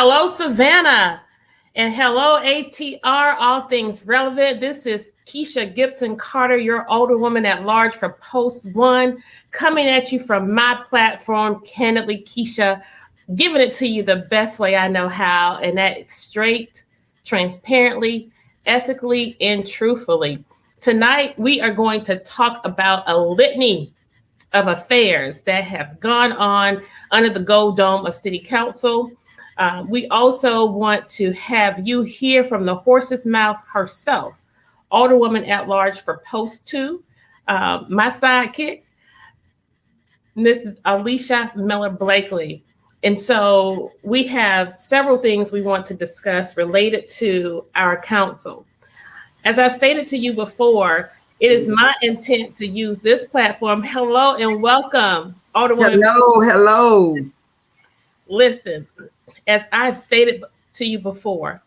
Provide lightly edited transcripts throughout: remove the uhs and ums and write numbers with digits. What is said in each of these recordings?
Hello, Savannah, and hello, ATR, all things relevant. This is Keisha Gibson-Carter, your Alderwoman at large for Post 1, coming at you from my platform, Kandidly Kesha, giving it to you the best way I know how, and that is straight, transparently, ethically, and truthfully. Tonight, we are going to talk about a litany of affairs that have gone on under the gold dome of City Council. We also want to have you hear from the horse's mouth herself, Alderwoman at large for Post 2, my sidekick, Mrs. Alicia Miller-Blakely. And so we have several things we want to discuss related to our council. As I've stated to you before, it is my intent to use this platform. Hello and welcome, Alderwoman. Hello. Listen, as I've stated to you before,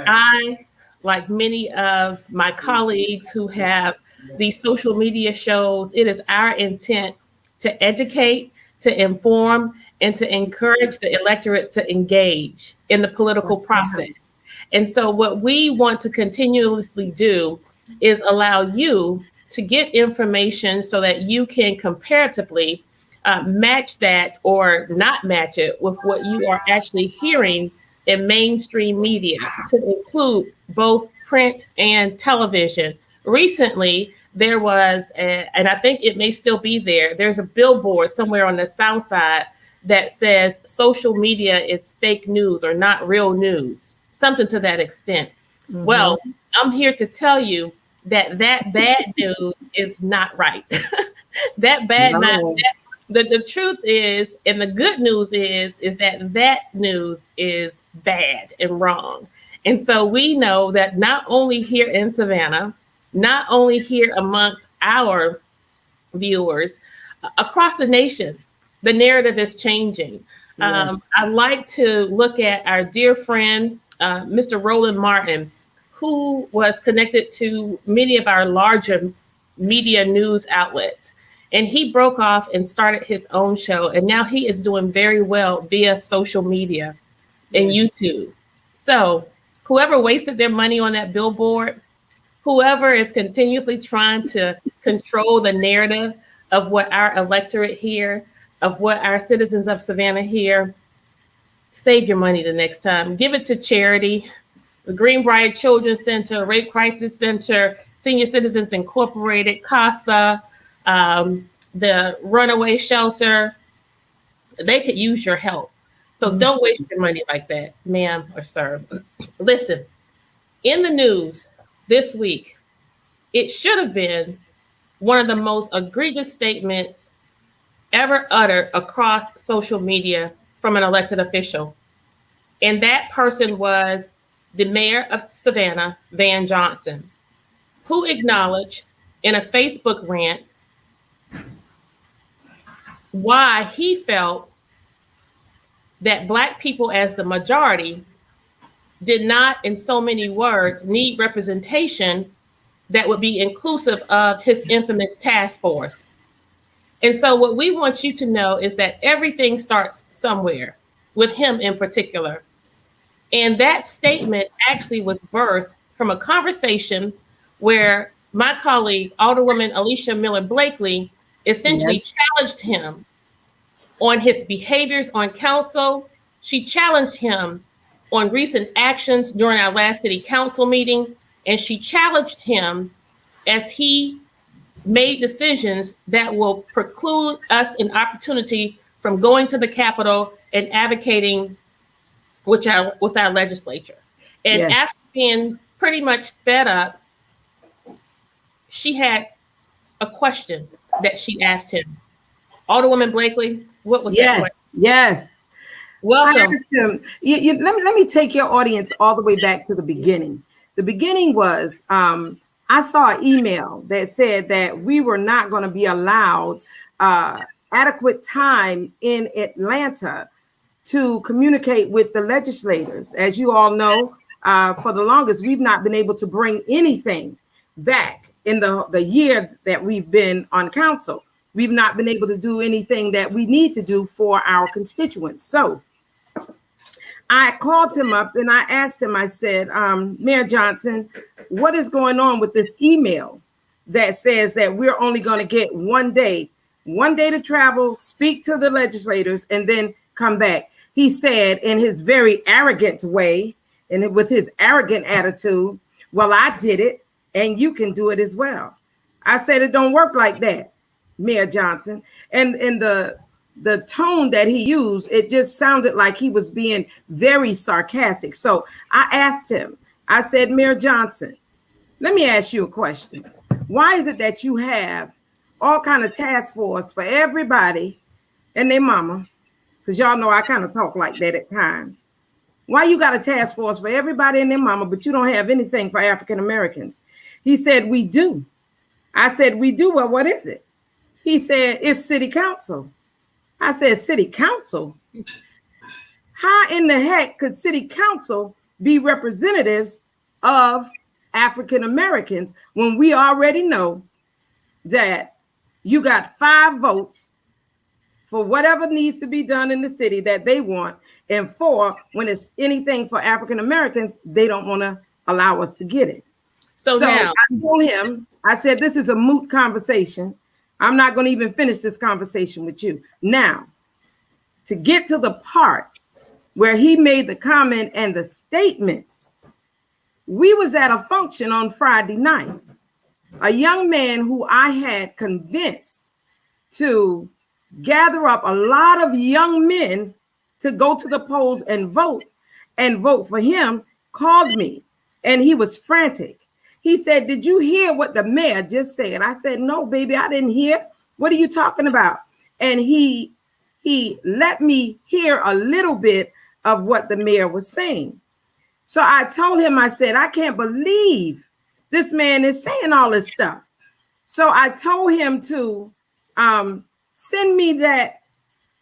I, like many of my colleagues who have these social media shows, it is our intent to educate, to inform, and to encourage the electorate to engage in the political process. And so what we want to continuously do is allow you to get information so that you can comparatively match that or not match it with what you are actually hearing in mainstream media, to include both print and television. Recently, there was, and I think it may still be there, there's a billboard somewhere on the South Side that says social media is fake news or not real news, something to that extent. Mm-hmm. Well, I'm here to tell you that bad news is not right. The truth is, and the good news is that news is bad and wrong. And so we know that not only here in Savannah, not only here amongst our viewers, across the nation, the narrative is changing. Yeah. I like to look at our dear friend, Mr. Roland Martin, who was connected to many of our larger media news outlets. And he broke off and started his own show. And now he is doing very well via social media and YouTube. So whoever wasted their money on that billboard, whoever is continuously trying to control the narrative of what our electorate hear, of what our citizens of Savannah hear, save your money the next time. Give it to charity, the Greenbrier Children's Center, Rape Crisis Center, Senior Citizens Incorporated, CASA, the runaway shelter. They could use your help. So don't waste your money like that, ma'am or sir. Listen, in the news this week, it should have been one of the most egregious statements ever uttered across social media from an elected official. And that person was the mayor of Savannah, Van Johnson, who acknowledged in a Facebook rant why he felt that Black people as the majority did not, in so many words, need representation that would be inclusive of his infamous task force. And so what we want you to know is that everything starts somewhere, with him in particular. And that statement actually was birthed from a conversation where my colleague, Alderwoman Alicia Miller-Blakely, essentially challenged him on his behaviors on council. She challenged him on recent actions during our last city council meeting, and she challenged him as he made decisions that will preclude us an opportunity from going to the Capitol and advocating with our legislature. And after being pretty much fed up, she had a question that she asked him. Alderwoman Blakely, what was that question? Yes. Welcome. I asked him, let me take your audience all the way back to the beginning. The beginning was, I saw an email that said that we were not going to be allowed adequate time in Atlanta to communicate with the legislators. As you all know, for the longest, we've not been able to bring anything back in the year that we've been on council. We've not been able to do anything that we need to do for our constituents. So I called him up and I asked him, I said, Mayor Johnson, what is going on with this email that says that we're only going to get 1 day to travel, speak to the legislators, and then come back? He said in his very arrogant way and with his arrogant attitude, well, I did it and you can do it as well. I said, it don't work like that, Mayor Johnson. And the tone that he used, it just sounded like he was being very sarcastic. So I asked him, I said, Mayor Johnson, let me ask you a question. Why is it that you have all kind of task force for everybody and their mama? Because y'all know I kind of talk like that at times. Why you got a task force for everybody and their mama, but you don't have anything for African Americans? He said, we do. I said, we do. Well, what is it? He said, it's city council. I said, city council? How in the heck could city council be representatives of African Americans when we already know that you got 5 votes for whatever needs to be done in the city that they want, and 4, when it's anything for African Americans, they don't want to allow us to get it. So now I told him, I said, this is a moot conversation. I'm not going to even finish this conversation with you. Now, to get to the part where he made the comment and the statement, we was at a function on Friday night. A young man who I had convinced to gather up a lot of young men to go to the polls and vote for him called me, and he was frantic. He said, did you hear what the mayor just said? I said, no, baby, I didn't hear. What are you talking about? And he let me hear a little bit of what the mayor was saying. So I told him, I said, I can't believe this man is saying all this stuff. So I told him to send me that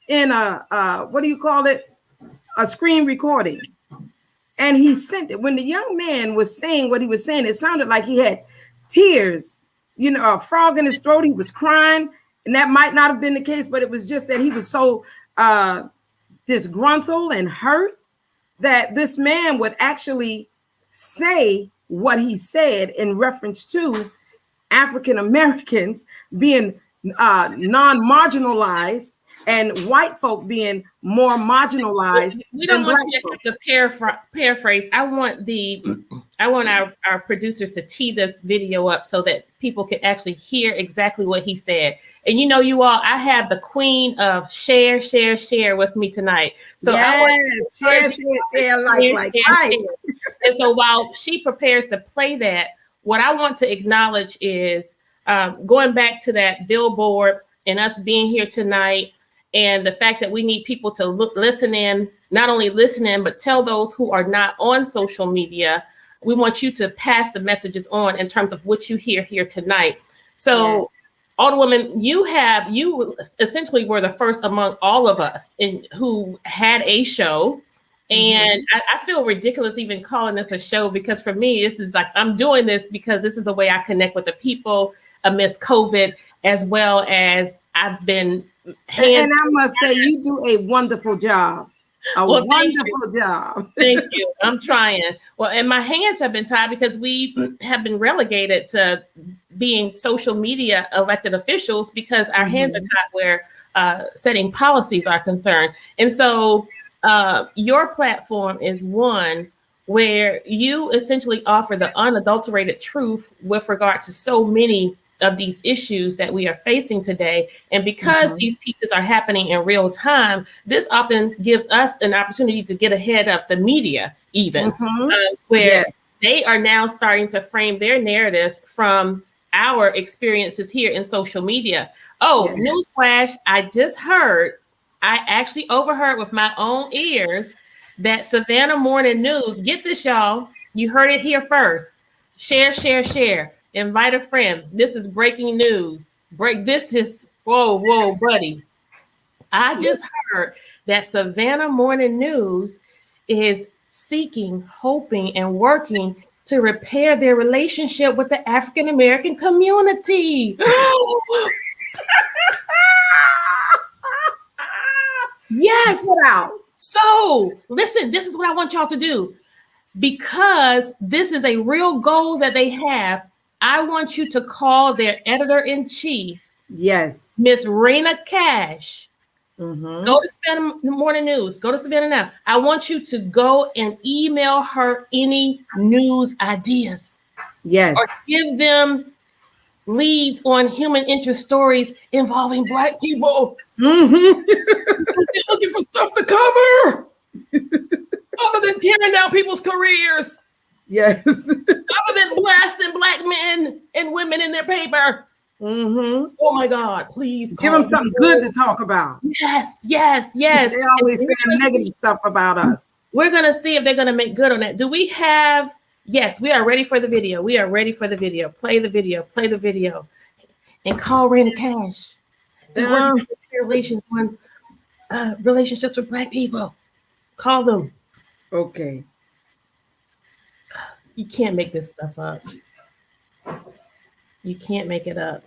in a what do you call it? A screen recording. And he sent it. When the young man was saying what he was saying, it sounded like he had tears, you know, a frog in his throat. He was crying. And that might not have been the case, but it was just that he was so disgruntled and hurt that this man would actually say what he said in reference to African Americans being non-marginalized and white folk being more marginalized. We don't want you to have to paraphrase. I want our producers to tee this video up so that people can actually hear exactly what he said. And you know, you all, I have the queen of share with me tonight. So yes, I want share, like. And so while she prepares to play that, what I want to acknowledge is going back to that billboard and us being here tonight, and the fact that we need people to listen in, not only listen in, but tell those who are not on social media. We want you to pass the messages on in terms of what you hear here tonight. So, yes. Alderwoman, you essentially were the first among all of us who had a show. And I feel ridiculous even calling this a show, because for me, this is like, I'm doing this because this is the way I connect with the people amidst COVID, as well as I've been. And I must say, you do a wonderful job. Wonderful job. Thank you. I'm trying. Well, and my hands have been tied because we have been relegated to being social media elected officials because our hands are tied where setting policies are concerned. And so your platform is one where you essentially offer the unadulterated truth with regard to so many of these issues that we are facing today. And because these pieces are happening in real time, this often gives us an opportunity to get ahead of the media, even where they are now starting to frame their narratives from our experiences here in social media. Oh, newsflash, I actually overheard with my own ears that Savannah Morning News, get this, y'all, you heard it here first. Share. Invite a friend. This is breaking news. Whoa, buddy. I just heard that Savannah Morning News is seeking, hoping, and working to repair their relationship with the African American community. Yes. So listen, this is what I want y'all to do. Because this is a real goal that they have, I want you to call their editor-in-chief, Yes. Miss Raina Cash. Mm-hmm. Go to Savannah Morning News. Go to Savannah Now. I want you to go and email her any news ideas. Yes. Or give them leads on human interest stories involving Black people. Mm-hmm. They're looking for stuff to cover. Other than tearing down people's careers. Yes. Other than blasting Black men and women in their paper. Mm-hmm. Oh my God, please give them something good to talk about. Yes, yes, yes. They always saying negative stuff about us. We're going to see if they're going to make good on that. Do we have, yes, we are ready for the video. We are ready for the video. Play the video, and call Raina Cash. Relations on relationships with Black people. Call them. Okay. You can't make this stuff up. You can't make it up.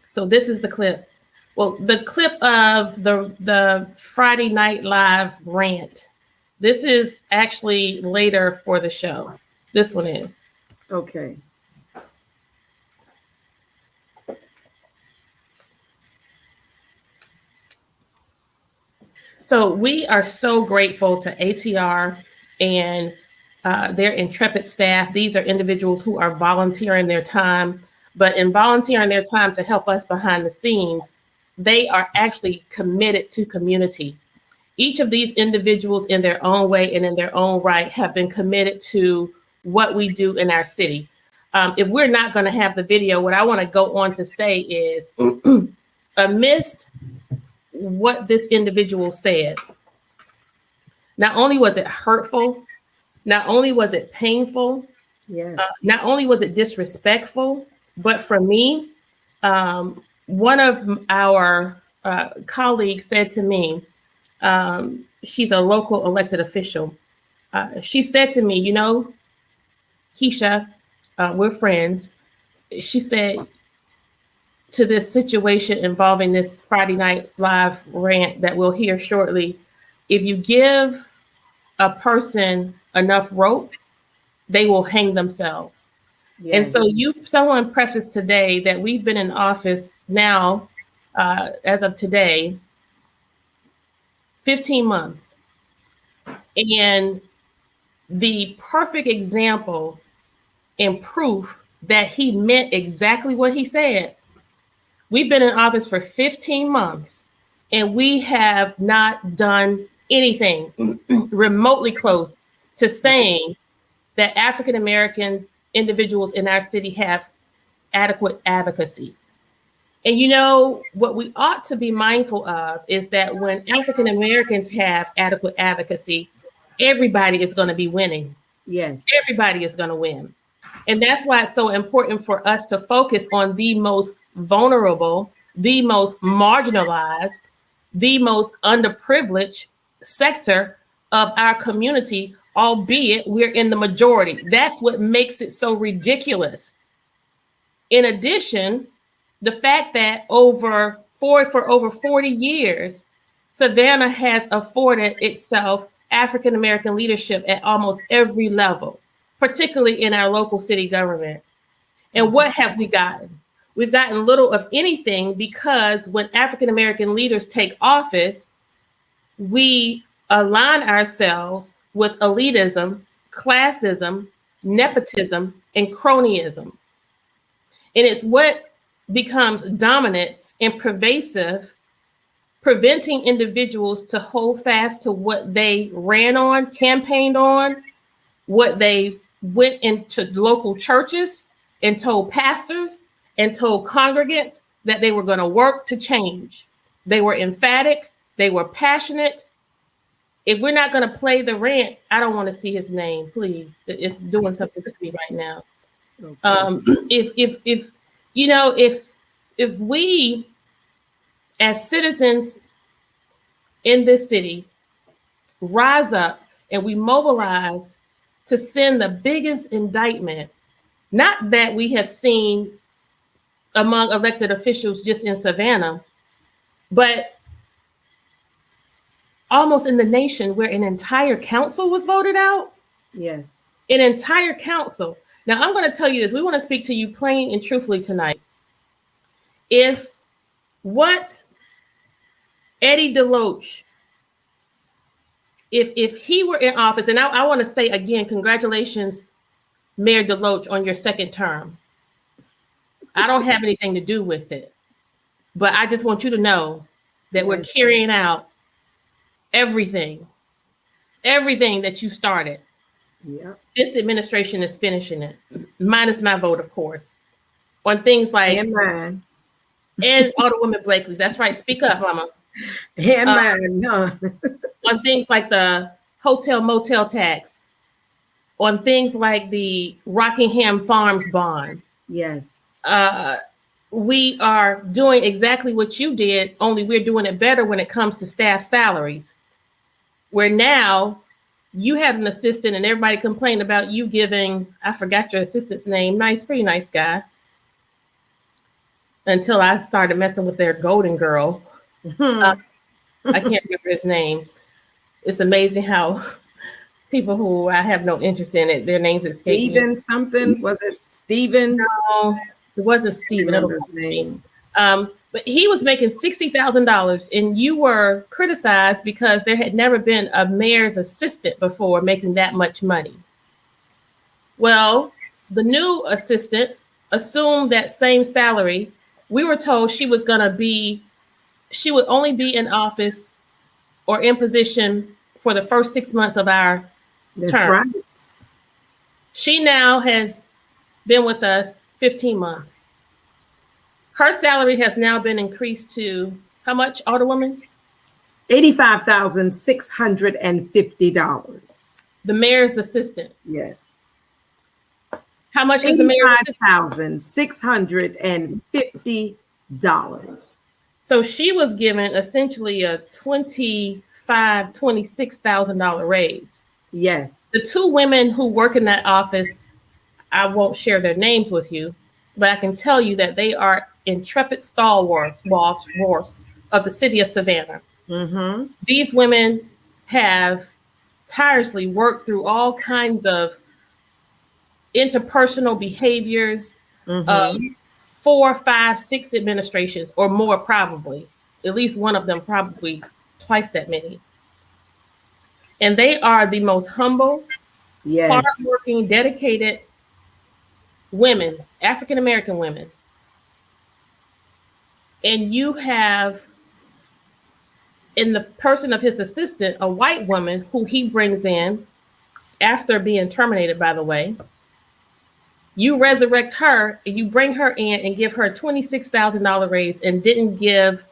So this is the clip. Well, the clip of the Friday Night Live rant. This is actually later for the show. This one is. Okay. So we are so grateful to ATR and their intrepid staff. These are individuals who are volunteering their time, but in volunteering their time to help us behind the scenes, they are actually committed to community. Each of these individuals in their own way and in their own right have been committed to what we do in our city. If we're not going to have the video, what I want to go on to say is amidst what this individual said, not only was it hurtful, not only was it painful, yes, not only was it disrespectful, but for me, one of our colleagues said to me, she's a local elected official. She said to me, you know, Kesha, we're friends. She said to this situation involving this Friday Night Live rant that we'll hear shortly, if you give a person enough rope, they will hang themselves. Yes. And so someone prefaced today that we've been in office now, as of today, 15 months. And the perfect example and proof that he meant exactly what he said. We've been in office for 15 months and we have not done anything remotely close to saying that African-American individuals in our city have adequate advocacy. And you know, what we ought to be mindful of is that when African-Americans have adequate advocacy, everybody is going to be winning. Yes. Everybody is going to win. And that's why it's so important for us to focus on the most vulnerable, the most marginalized, the most underprivileged sector of our community, albeit we're in the majority. That's what makes it so ridiculous. In addition, the fact that for over 40 years, Savannah has afforded itself African-American leadership at almost every level, particularly in our local city government. And what have we gotten? We've gotten little of anything because when African-American leaders take office, we align ourselves with elitism, classism, nepotism, and cronyism. And it's what becomes dominant and pervasive, preventing individuals to hold fast to what they ran on, campaigned on, what they went into local churches and told pastors and told congregants that they were going to work to change. They were emphatic. They were passionate. If we're not going to play the rant, I don't want to see his name, please. It's doing something to me right now. Okay. If we as citizens in this city rise up and we mobilize to send the biggest indictment, not that we have seen among elected officials just in Savannah, but almost in the nation where an entire council was voted out. Yes. An entire council. Now, I'm going to tell you this. We want to speak to you plain and truthfully tonight. If what Eddie DeLoach, if he were in office, and I want to say again, congratulations, Mayor DeLoach, on your second term. I don't have anything to do with it, but I just want you to know that we're carrying out everything that you started. Yep. This administration is finishing it, minus my vote, of course, on things like and mine and Alderwoman Blakely's. That's right. Speak up, Mama. and mine. No. On things like the hotel motel tax, on things like the Rockingham Farms bond. Yes. We are doing exactly what you did, only we're doing it better when it comes to staff salaries. Where now you had an assistant and everybody complained about you giving, I forgot your assistant's name, pretty nice guy. Until I started messing with their golden girl. I can't remember his name. It's amazing how people who I have no interest in it, their names escape me. Stephen something, was it Stephen? No, it wasn't Stephen. I don't remember his name. But he was making $60,000, and you were criticized because there had never been a mayor's assistant before making that much money. Well, the new assistant assumed that same salary. We were told she would only be in office or in position for the first 6 months of our term. Right. She now has been with us 15 months. Her salary has now been increased to how much, Alderwoman? $85,650. The mayor's assistant. Yes. How much is the mayor's assistant? $85,650. So she was given essentially a $26,000 raise. Yes. The two women who work in that office, I won't share their names with you, but I can tell you that they are intrepid stalwarts of the city of Savannah. Mm-hmm. These women have tirelessly worked through all kinds of interpersonal behaviors of 4, 5, 6 administrations or more, probably. At least one of them, probably twice that many. And they are the most humble, hardworking, dedicated women, African American women. And you have, in the person of his assistant, a white woman who he brings in after being terminated, by the way. You resurrect her and you bring her in and give her a $26,000 raise and didn't give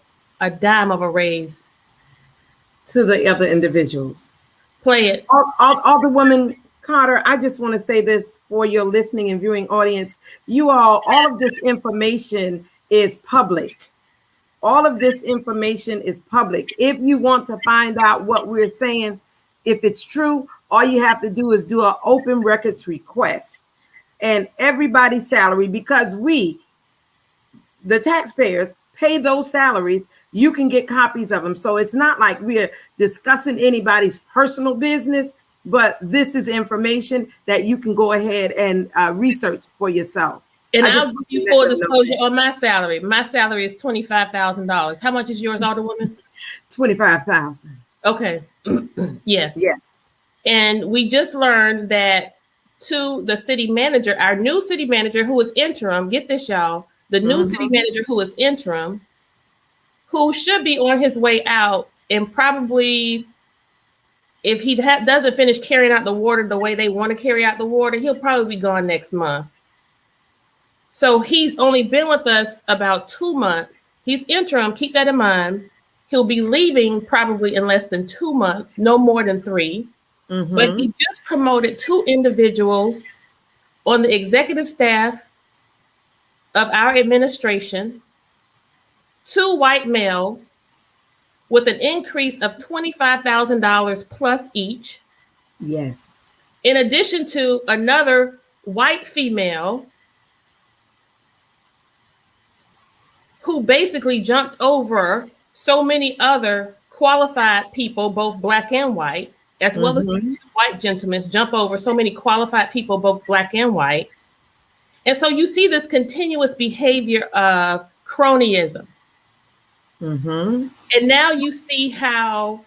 a dime of a raise to the other individuals. Play it. Alderwoman Carter, I just want to say this for your listening and viewing audience. You all of this information is public. All of this information is public. If you want to find out what we're saying, if it's true, all you have to do is do an open records request. And everybody's salary, because we, the taxpayers, pay those salaries, you can get copies of them. So it's not like we're discussing anybody's personal business, but this is information that you can go ahead and research for yourself. And I'll give you full disclosure on my salary. My salary is $25,000. How much is yours, Alderwoman? $25,000. Okay. Yes. Yeah. And we just learned that to the city manager, our new city manager who is interim, get this, y'all, the new city manager who is interim, who should be on his way out, and probably if he doesn't finish carrying out the water the way they want to carry out the water, he'll probably be gone next month. So he's only been with us about 2 months. He's interim, keep that in mind. He'll be leaving probably in less than 2 months, no more than 3. But he just promoted 2 individuals on the executive staff of our administration, 2 white males with an increase of $25,000 plus each. Yes. In addition to another white female who basically jumped over so many other qualified people, both black and white, as well as these two white gentlemen jump over so many qualified people, both black and white. And so you see this continuous behavior of cronyism. And now you see how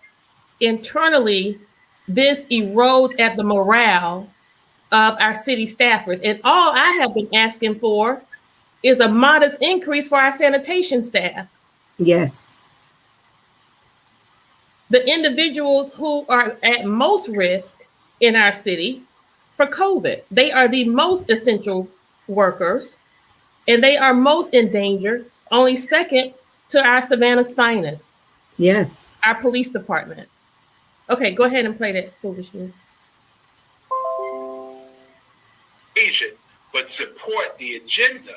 internally this erodes at the morale of our city staffers. And all I have been asking for is a modest increase for our sanitation staff. Yes. The individuals who are at most risk in our city for COVID, they are the most essential workers, and they are most in danger, only second to our Savannah's finest. Yes. Our police department. Okay, go ahead and play that foolishness. But support the agenda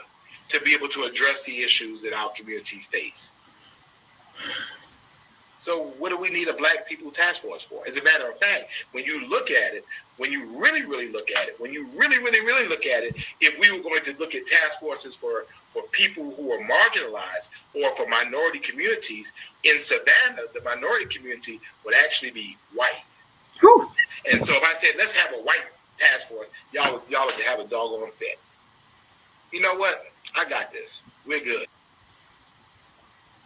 to be able to address the issues that our community face. So what do we need a Black People Task Force for? As a matter of fact, when you look at it, when you really look at it, if we were going to look at task forces for people who are marginalized or for minority communities, in Savannah, the minority community would actually be white. Whew. And so if I said, let's have a white task force, y'all would have a doggone fit. You know what? I got this. We're good.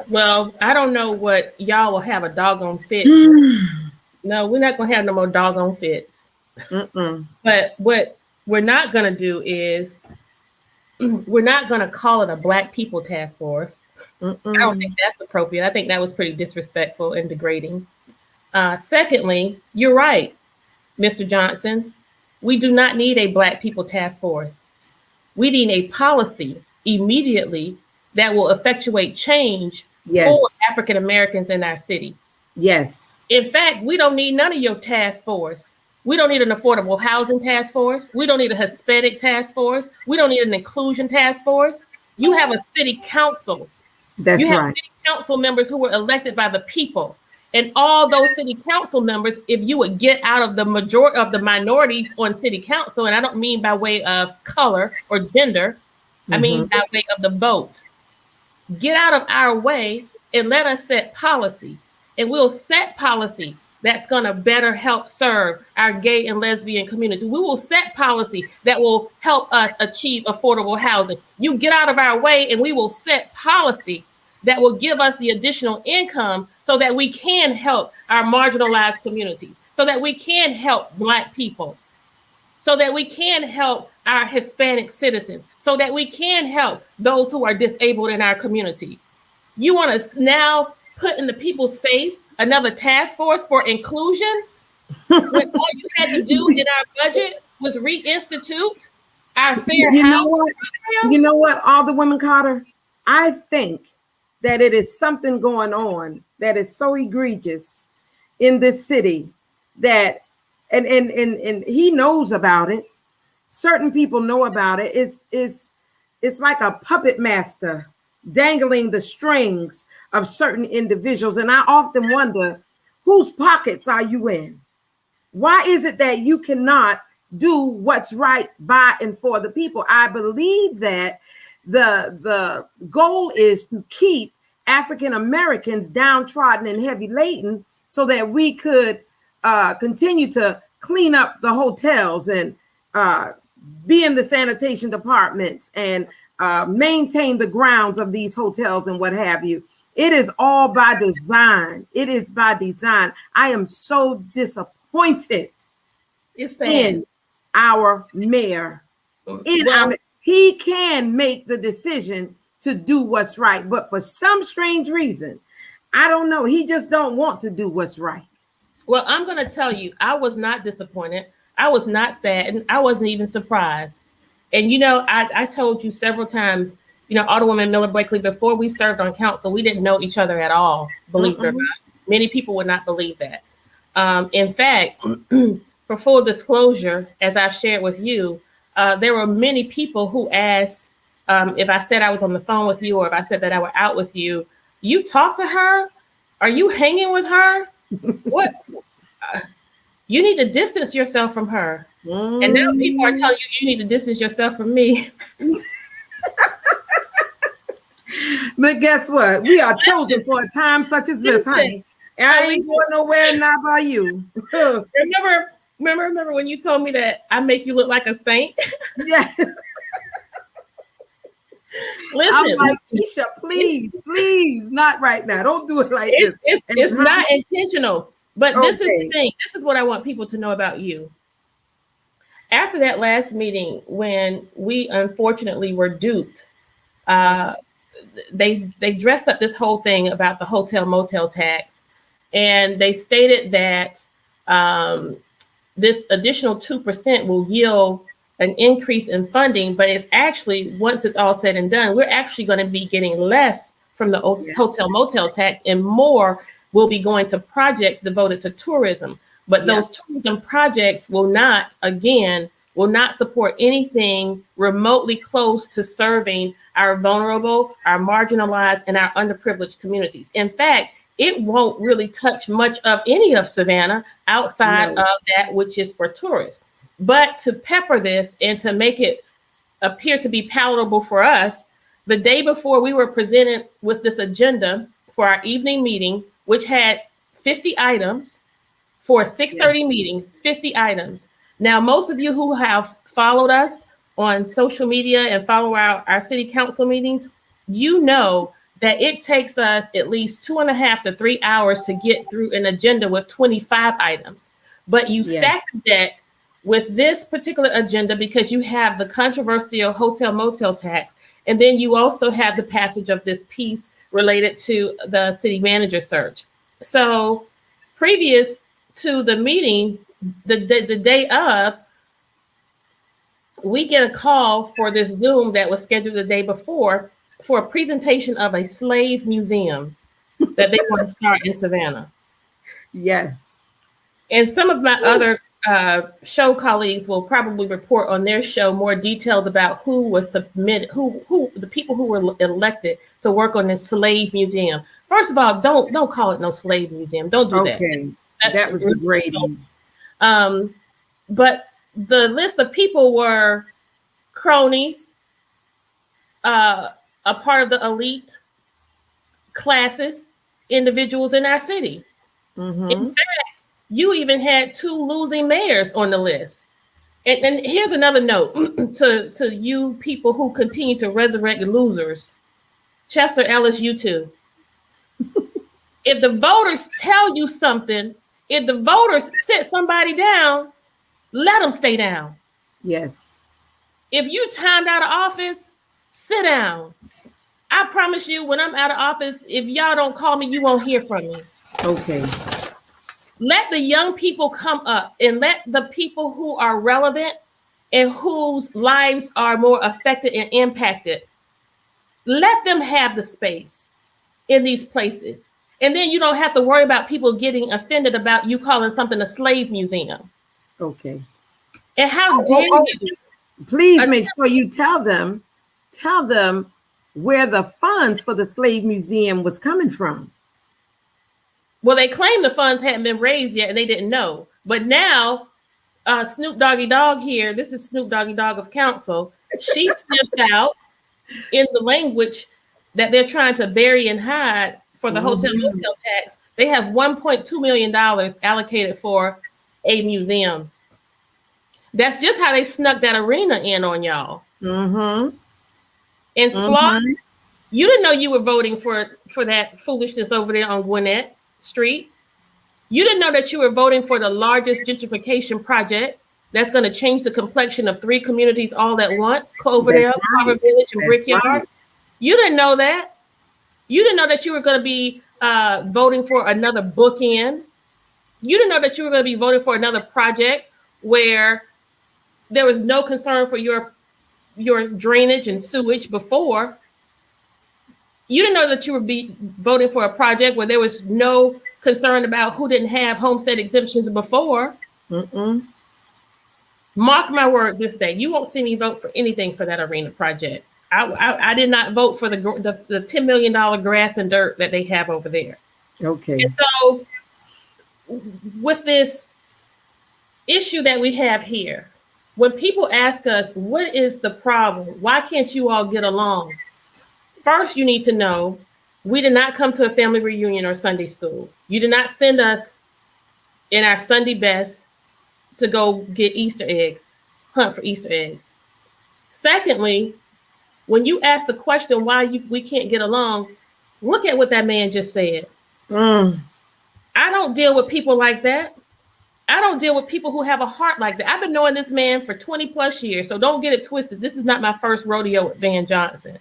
Well, I don't know what y'all will have a doggone fit. No, we're not going to have no more doggone fits. But what we're not going to do is we're not going to call it a Black People Task Force. I don't think that's appropriate. I think that was pretty disrespectful and degrading. Secondly, you're right, Mr. Johnson. We do not need a Black People Task Force. We need a policy immediately that will effectuate change for African Americans in our city. Yes. In fact, we don't need none of your task force. We don't need an affordable housing task force. We don't need a Hispanic task force. We don't need an inclusion task force. You have a city council. That's you have right. city council members who were elected by the people. And all those city council members, if you would get out of the majority of the minorities on city council, and I don't mean by way of color or gender, I mean by way of the vote. Get out of our way and let us set policy. And we'll set policy that's going to better help serve our gay and lesbian community. We will set policy that will help us achieve affordable housing. You get out of our way and we will set policy that will give us the additional income so that we can help our marginalized communities, so that we can help Black people, so that we can help our Hispanic citizens, so that we can help those who are disabled in our community. You want to now put in the people's face another task force for inclusion when all you had to do in our budget was reinstitute our fair housing program? You know what, Alderwoman Carter? I think that it is something going on that is so egregious in this city that, and he knows about it. Certain people know about it. It's like a puppet master dangling the strings of certain individuals. And I often wonder, whose pockets are you in? Why is it that you cannot do what's right by and for the people? I believe that the goal is to keep African Americans downtrodden and heavy laden so that we could continue to clean up the hotels and be in the sanitation departments and maintain the grounds of these hotels and what have you. It is all by design. It is by design. I am so disappointed in our mayor. He can make the decision to do what's right, but for some strange reason, I don't know, he just don't want to do what's right. Well, I'm going to tell you, I was not disappointed. I was not sad, and I wasn't even surprised. And, you know, I told you several times, you know, Alderwoman Miller Blakely, before we served on council, we didn't know each other at all, believe it or not. Many people would not believe that. In fact, for full disclosure, as I've shared with you, there were many people who asked if I said I was on the phone with you or if I said that I were out with you. You talk to her? Are you hanging with her? What? You need to distance yourself from her. And now people are telling you, you need to distance yourself from me. But guess what? We are chosen for a time such as this, honey. I ain't going nowhere, not by you. Remember when you told me that I make you look like a saint? Yeah. Listen, I'm like, Kesha, please, not right now. Don't do it like this. It's not intentional. But this is the Okay. thing. This is what I want people to know about you. After that last meeting, when we unfortunately were duped, they dressed up this whole thing about the hotel motel tax, and they stated that this additional 2% will yield an increase in funding, but it's actually, once it's all said and done, we're actually going to be getting less from the hotel motel tax, and more will be going to projects devoted to tourism. But those tourism projects will not support anything remotely close to serving our vulnerable, our marginalized, and our underprivileged communities. In fact, it won't really touch much of any of Savannah outside of that which is for tourists. But to pepper this and to make it appear to be palatable for us, the day before we were presented with this agenda for our evening meeting, which had 50 items for a 6:30 meeting, 50 items. Now, most of you who have followed us on social media and follow our city council meetings, you know that it takes us at least 2.5 to 3 hours to get through an agenda with 25 items. But you stack the deck with this particular agenda because you have the controversial hotel motel tax, and then you also have the passage of this piece related to the city manager search. So previous to the meeting, the day of, we get a call for this Zoom that was scheduled the day before for a presentation of a slave museum that they want to start in Savannah. Yes. And some of my other show colleagues will probably report on their show more details about who was submitted, who the people who were elected to work on this slave museum. First of all, don't call it no slave museum. Don't do that. Okay. That was degrading. But the list of people were cronies, a part of the elite classes, individuals in our city. Mm-hmm. In fact, you even had 2 losing mayors on the list. And here's another note to you people who continue to resurrect losers. Chester Ellis, you too. If the voters tell you something, if the voters sit somebody down, let them stay down. Yes. If you timed out of office, sit down. I promise you, when I'm out of office, if y'all don't call me, you won't hear from me. Okay. Let the young people come up, and let the people who are relevant and whose lives are more affected and impacted, let them have the space in these places. And then you don't have to worry about people getting offended about you calling something a slave museum. Okay. And how dare you? Please make sure you tell them where the funds for the slave museum was coming from. Well, they claim the funds hadn't been raised yet and they didn't know. But now, Snoop Doggy Dogg here, this is Snoop Doggy Dogg of council, she sniffed out in the language that they're trying to bury and hide for the hotel motel tax. They have $1.2 million allocated for a museum. That's just how they snuck that arena in on y'all. Mm-hmm. And Splosh, you didn't know you were voting for that foolishness over there on Gwinnett Street. You didn't know that you were voting for the largest gentrification project that's going to change the complexion of 3 communities all at once, Cloverdale, Carver Village, and Brickyard. Right. You didn't know that. You didn't know that you were going to be voting for another bookend. You didn't know that you were going to be voting for another project where there was no concern for your drainage and sewage before. You didn't know that you would be voting for a project where there was no concern about who didn't have homestead exemptions before. Mark my word, this day, you won't see me vote for anything for that arena project. I did not vote for the $10 million grass and dirt that they have over there. Okay. And so with this issue that we have here, when people ask us, what is the problem? Why can't you all get along? First, you need to know We did not come to a family reunion or Sunday school. You did not send us in our Sunday best to go get Easter eggs, hunt for Easter eggs. Secondly, when you ask the question why we can't get along, look at what that man just said. I don't deal with people like that. I don't deal with people who have a heart like that. I've been knowing this man for 20 plus years, so don't get it twisted. This is not my first rodeo with Van Johnson.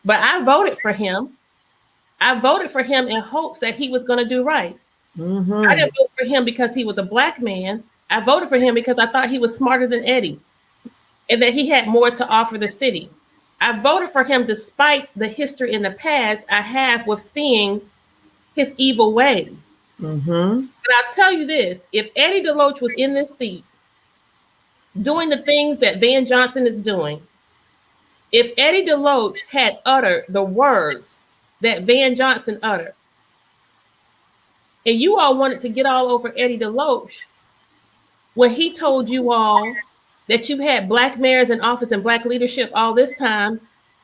But I voted for him. I voted for him in hopes that he was going to do right. I didn't vote for him because he was a black man. I voted for him because I thought he was smarter than Eddie and that he had more to offer the city. I voted for him despite the history in the past I have with seeing his evil ways. But I'll tell you this, if Eddie DeLoach was in this seat doing the things that Van Johnson is doing, if Eddie DeLoach had uttered the words that Van Johnson uttered, and you all wanted to get all over Eddie DeLoach when he told you all that you had black mayors in office and black leadership all this time,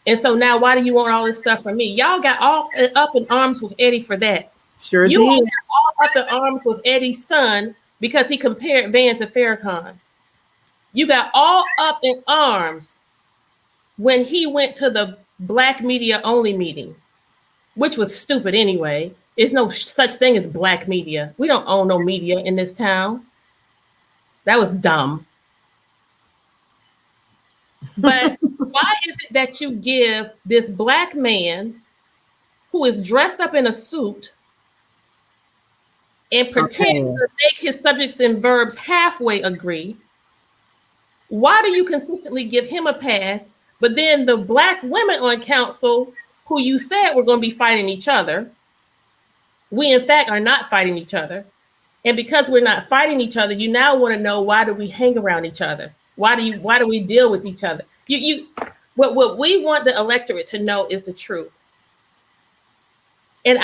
and so now why do you want all this stuff from me? Y'all got all up in arms with Eddie for that. Sure you did. all got all up in arms with Eddie's son because he compared Van to Farrakhan. You got all up in arms when he went to the black media only meeting, which was stupid anyway. There's no such thing as black media. We don't own no media in this town. That was dumb. But why is it that you give this black man who is dressed up in a suit and pretend to make his subjects and verbs halfway agree? Why do you consistently give him a pass, but then the black women on council who you said were going to be fighting each other, we in fact are not fighting each other. And because we're not fighting each other, you now want to know, why do we hang around each other? Why do we deal with each other? What we want the electorate to know is the truth. And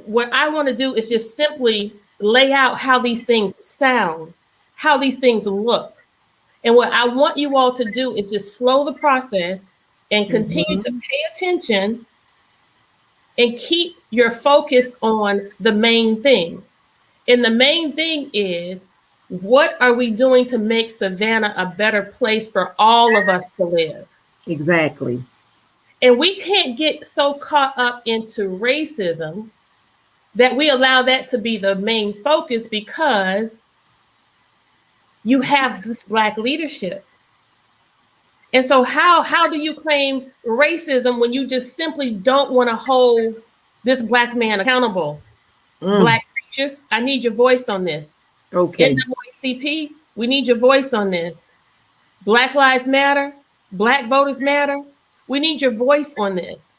what I want to do is just simply lay out how these things sound, how these things look. And what I want you all to do is just slow the process and continue to pay attention and keep your focus on the main thing. And the main thing is, what are we doing to make Savannah a better place for all of us to live? Exactly. And we can't get so caught up into racism that we allow that to be the main focus because you have this black leadership. And so how do you claim racism when you just simply don't want to hold this black man accountable? Black preachers, I need your voice on this. Okay. NAACP, we need your voice on this. Black Lives Matter, Black Voters Matter, we need your voice on this.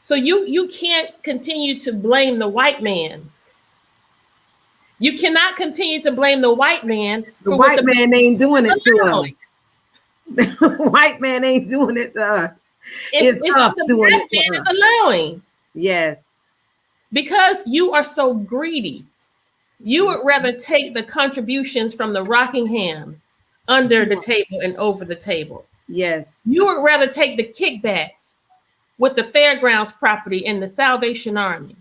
So you can't continue to blame the white man. You cannot continue to blame the white man. The white man ain't doing it to us. The white man ain't doing it to us. It's us doing it to us. Allowing. Yes. Because you are so greedy. You would rather take the contributions from the Rockinghams under the table and over the table. Yes. You would rather take the kickbacks with the fairgrounds property and the Salvation Army.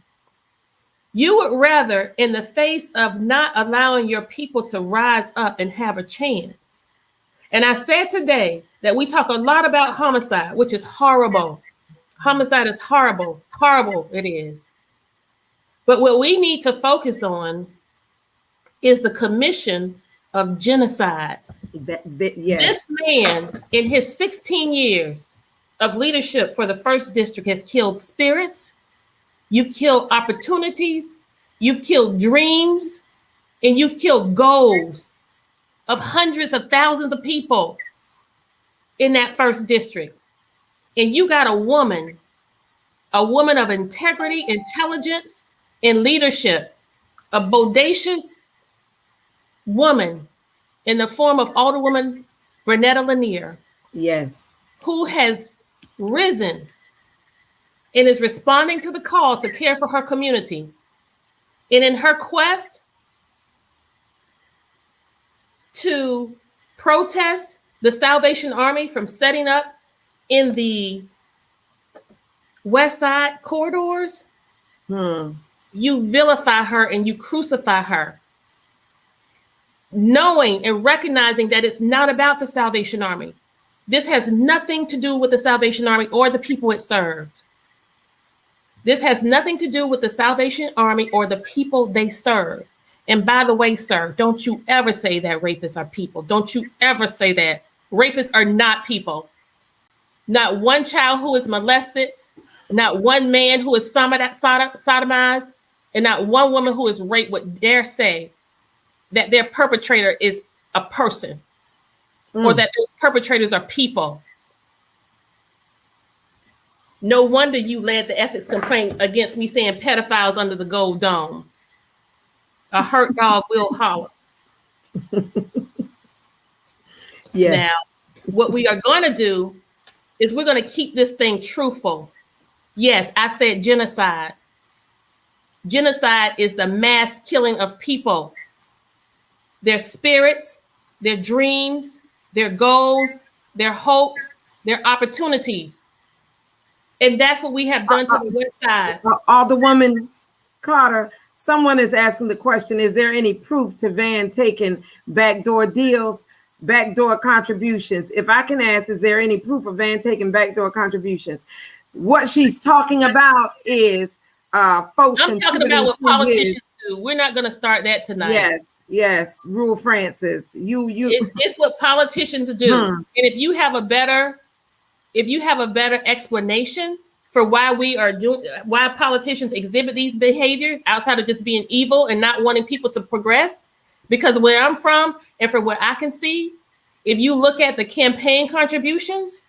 You would rather, in the face of not allowing your people to rise up and have a chance. And I said today that we talk a lot about homicide, which is horrible. Homicide is horrible. Horrible it is. But what we need to focus on is the commission of genocide. Yes. This man, in his 16 years of leadership for the first district, has killed spirits, you've killed opportunities, you've killed dreams, and you've killed goals of hundreds of thousands of people in that first district. And you got a woman of integrity, intelligence, and leadership, a bodacious woman in the form of Alderwoman Bernetta Lanier. Yes. Who has risen and is responding to the call to care for her community. And in her quest to protest the Salvation Army from setting up in the West Side corridors, you vilify her and you crucify her, knowing and recognizing that it's not about the Salvation Army. This has nothing to do with the Salvation Army or the people it served. This has nothing to do with the Salvation Army or the people they serve. And by the way, sir, don't you ever say that rapists are people. Don't you ever say that. Rapists are not people. Not one child who is molested, not one man who is sodomized, and not one woman who is raped would dare say that their perpetrator is a person or that those perpetrators are people. No wonder you led the ethics complaint against me saying pedophiles under the gold dome. A hurt dog will holler. Yes. Now, what we are going to do is we're going to keep this thing truthful. Yes, I said genocide. Genocide is the mass killing of people. Their spirits, their dreams, their goals, their hopes, their opportunities. And that's what we have done to the West Side. Alderwoman Carter, someone is asking the question, is there any proof to Van taking backdoor deals, backdoor contributions? If I can ask, is there any proof of Van taking backdoor contributions? What she's talking about is folks. I'm talking about what politicians do. We're not going to start that tonight. Yes. Rule Francis. It's what politicians do. And if you have a better explanation for why politicians exhibit these behaviors outside of just being evil and not wanting people to progress, because where I'm from and from what I can see, if you look at the campaign contributions,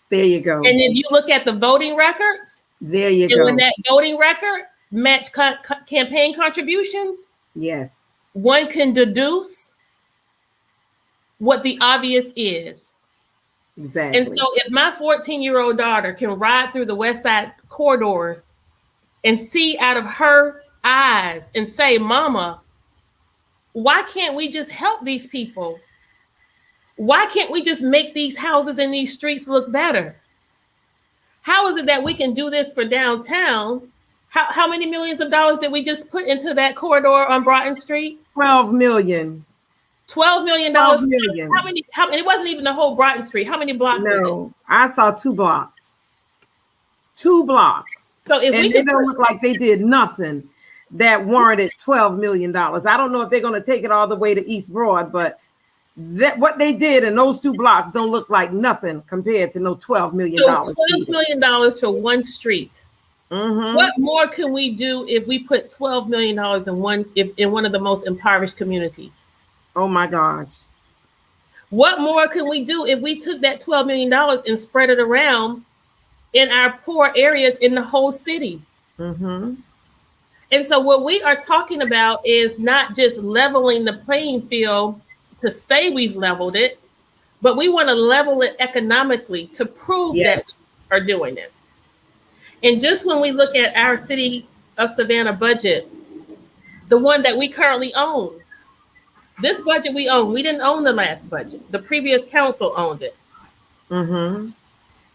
there you go. And if you look at the voting records, there you go. And when that voting record match campaign contributions, yes, one can deduce what the obvious is. Exactly. And so if my 14-year-old daughter can ride through the West Side corridors and see out of her eyes and say, Mama, why can't we just help these people? Why can't we just make these houses and these streets look better? How is it that we can do this for downtown? How many millions of dollars did we just put into that corridor on Broughton Street? 12 million. $12 million. 12 million. How many? It wasn't even the whole Broughton Street. How many blocks? No, I saw 2 blocks. 2 blocks. So if they don't look like they did nothing that warranted $12 million. I don't know if they're going to take it all the way to East Broad, but what they did in those 2 blocks don't look like nothing compared to no $12 million. So $12 million for one street. What more can we do if we put $12 million in one of the most impoverished communities? Oh my gosh. What more can we do if we took that $12 million and spread it around in our poor areas in the whole city? And so what we are talking about is not just leveling the playing field to say we've leveled it, but we want to level it economically to prove that we are doing it. And just when we look at our city of Savannah budget, the one that we currently own, this budget we own, we didn't own the last budget. The previous council owned it.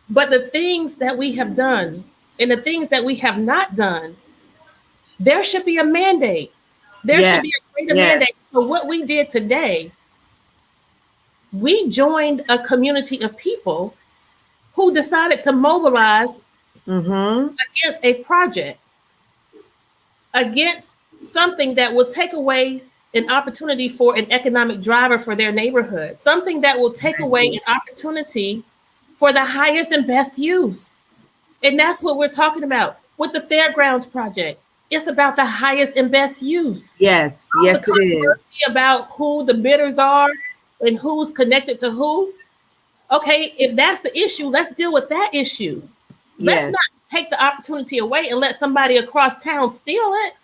But the things that we have done and the things that we have not done, there should be a mandate. There should be a greater mandate. So what we did today, we joined a community of people who decided to mobilize against a project, against something that will take away an opportunity for an economic driver for their neighborhood, something that will take away an opportunity for the highest and best use. And that's what we're talking about with the Fairgrounds project. It's about the highest and best use. Yes, yes, it is. About who the bidders are and who's connected to who. Okay, if that's the issue, let's deal with that issue. Let's not take the opportunity away and let somebody across town steal it.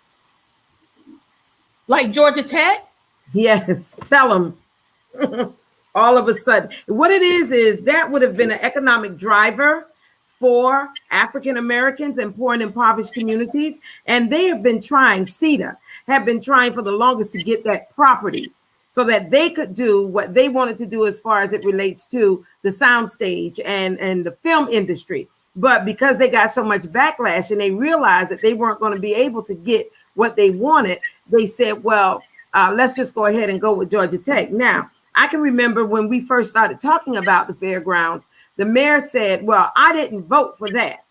Like Georgia Tech? Yes, tell them. All of a sudden. What it is that would have been an economic driver for African Americans and poor and impoverished communities. And they have been trying, CETA have been trying for the longest to get that property so that they could do what they wanted to do as far as it relates to the soundstage and the film industry. But because they got so much backlash and they realized that they weren't going to be able to get what they wanted, they said, well, let's just go ahead and go with Georgia Tech. Now, I can remember when we first started talking about the fairgrounds, the mayor said, well, I didn't vote for that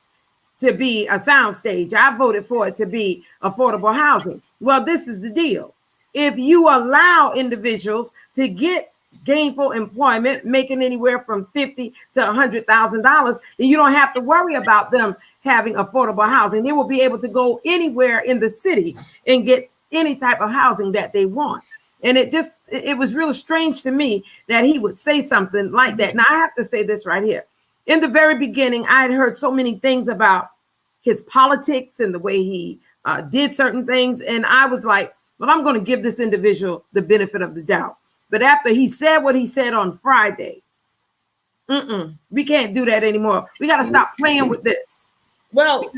to be a soundstage. I voted for it to be affordable housing. Well, this is the deal. If you allow individuals to get gainful employment, making anywhere from $50,000 to $100,000, then you don't have to worry about them having affordable housing. They will be able to go anywhere in the city and get any type of housing that they want. And it was real strange to me that he would say something like that. Now, I have to say this right here. In the very beginning, I had heard so many things about his politics and the way he did certain things. And I was like, well, I'm going to give this individual the benefit of the doubt. But after he said what he said on Friday, we can't do that anymore. We got to stop playing with this. Well,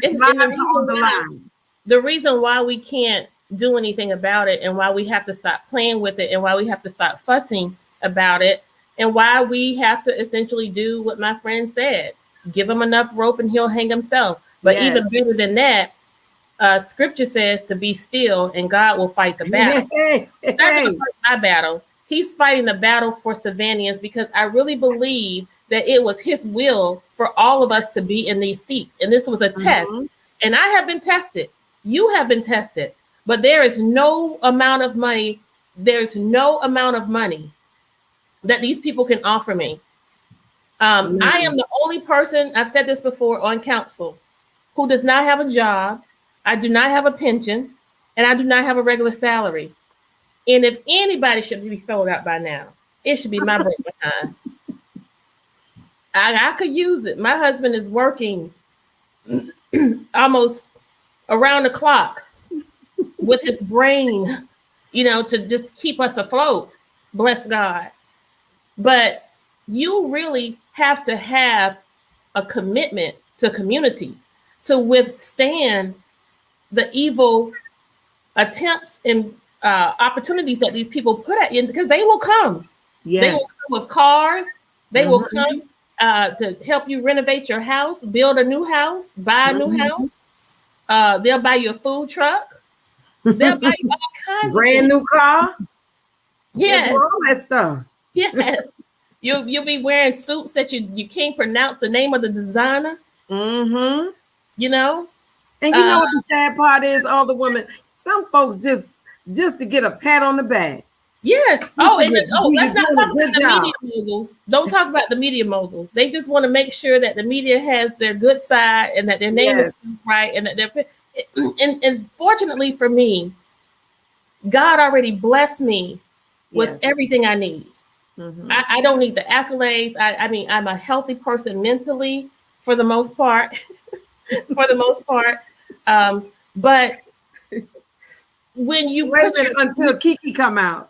the reason why we can't do anything about it, and why we have to stop playing with it, and why we have to stop fussing about it, and why we have to essentially do what my friend said: give him enough rope and he'll hang himself. But even better than that, scripture says to be still and God will fight the battle. That's not my battle. He's fighting the battle for Savannahans, because I really believe that it was his will for all of us to be in these seats. And this was a test. And I have been tested. You have been tested. But there is no amount of money. There's no amount of money that these people can offer me. I am the only person, I've said this before, on council who does not have a job. I do not have a pension, and I do not have a regular salary. And if anybody should be sold out by now, it should be my break behind. I could use it. My husband is working almost around the clock with his brain, to just keep us afloat. Bless God. But you really have to have a commitment to community to withstand the evil attempts and opportunities that these people put at you, because they will come. Yes. They will come with cars. They will come to help you renovate your house, build a new house, buy a new house. They'll buy you a food truck. They'll buy you all kinds brand new car. Yes. All that stuff. Yes. You'll be wearing suits that you can't pronounce the name of the designer. And you know what the sad part is, all the women, some folks just to get a pat on the back. Yes. Let's not talk about the media moguls. Don't talk about the media moguls. They just want to make sure that the media has their good side and that their name is right, and that they're. And fortunately for me, God already blessed me with everything I need. I don't need the accolades. I mean, I'm a healthy person mentally for the most part. But when you wait a minute until Kiki come out.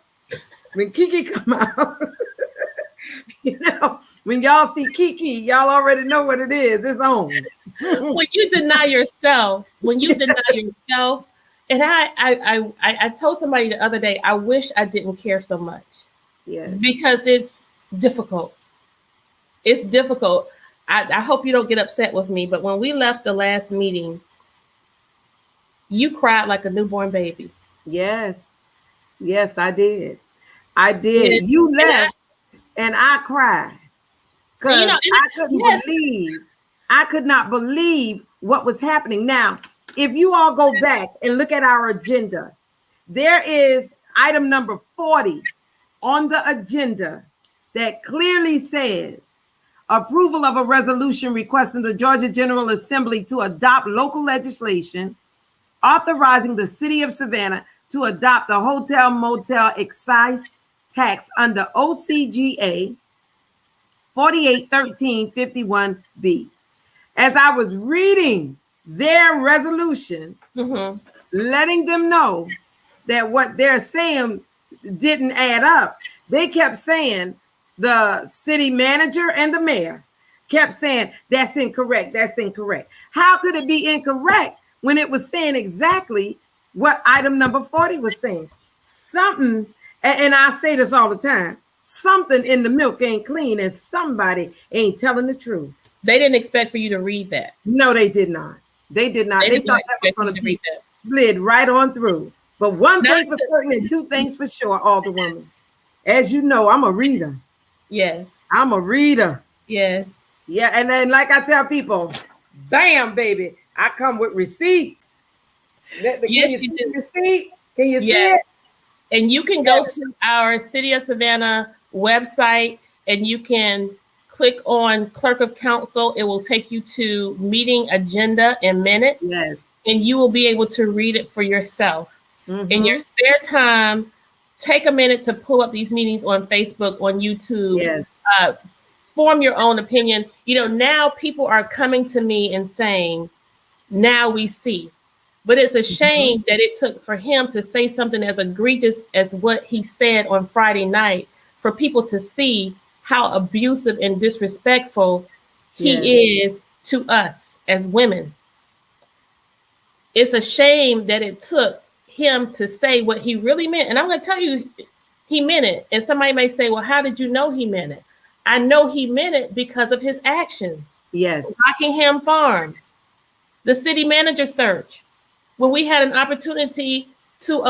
When Kiki come out, when y'all see Kiki, y'all already know what it is. It's on. When you deny yourself, and I told somebody the other day, I wish I didn't care so much. Yes. Because it's difficult. It's difficult. I hope you don't get upset with me, but when we left the last meeting, you cried like a newborn baby. Yes. Yes, I did. I did. You left and I cried. Because I could not believe what was happening. Now, if you all go back and look at our agenda, there is item number 40 on the agenda that clearly says approval of a resolution requesting the Georgia General Assembly to adopt local legislation authorizing the city of Savannah to adopt the hotel motel excise tax under OCGA 481351B. As I was reading their resolution, letting them know that what they're saying didn't add up, they kept saying, the city manager and the mayor kept saying, that's incorrect. That's incorrect. How could it be incorrect when it was saying exactly what item number 40 was saying? Something, and I say this all the time, something in the milk ain't clean and somebody ain't telling the truth. They didn't expect for you to read that. No, they did not. They did not. They thought that was going to be slid right on through. But one thing for certain and two things for sure, Alderwoman. As you know, I'm a reader. Yes. I'm a reader. Yes. Yeah, and then like I tell people, bam, baby, I come with receipts. Yes, you do. Receipt? Can you see it? And you can go to our City of Savannah website and you can click on Clerk of Council. It will take you to meeting agenda and minutes. Yes. And you will be able to read it for yourself. In your spare time, take a minute to pull up these meetings on Facebook, on YouTube. Yes. Form your own opinion. You know, now people are coming to me and saying, now we see. But it's a shame that it took for him to say something as egregious as what he said on Friday night for people to see how abusive and disrespectful he is to us as women. It's a shame that it took him to say what he really meant. And I'm going to tell you, he meant it. And somebody may say, well, how did you know he meant it? I know he meant it because of his actions. Yes. Rockingham Farms, the city manager search, when we had an opportunity to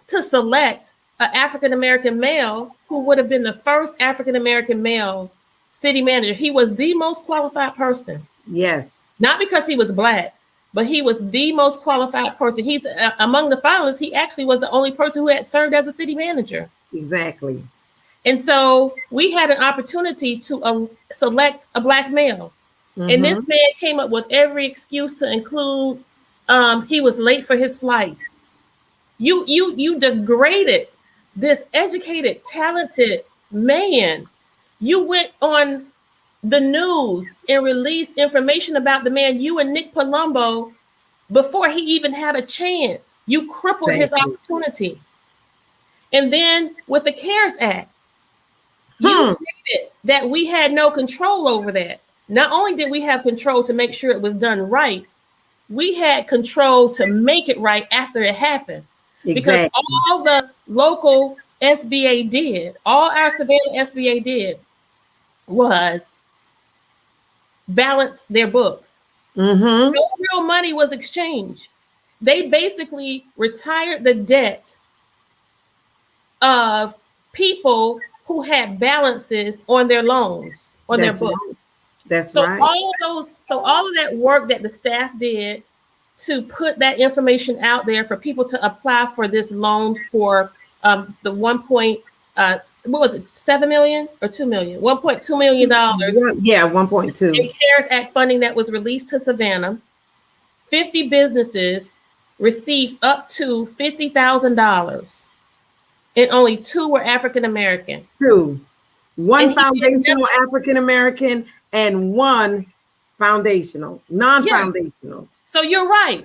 select an African-American male who would have been the first African-American male city manager. He was the most qualified person. Yes. Not because he was Black, but he was the most qualified person. He's among the finalists. He actually was the only person who had served as a city manager. Exactly. And so we had an opportunity to select a Black male. And this man came up with every excuse to include he was late for his flight. You degraded this educated, talented man. You went on the news and released information about the man, you and Nick Palumbo, before he even had a chance. You crippled his opportunity. And then with the CARES Act, you stated that we had no control over that. Not only did we have control to make sure it was done right, we had control to make it right after it happened. Because all the local SBA did, all our Savannah SBA did was balance their books. No real money was exchanged. They basically retired the debt of people who had balances on their loans, on their books. That's right. All of that work that the staff did to put that information out there for people to apply for this loan for the 7 million or 2 million? $1.2 million. Yeah, 1.2. In CARES Act funding that was released to Savannah. 50 businesses received up to $50,000. And only 2 were African American. 2. One foundational African American and 1 foundational, non-foundational. Yes. So you're right.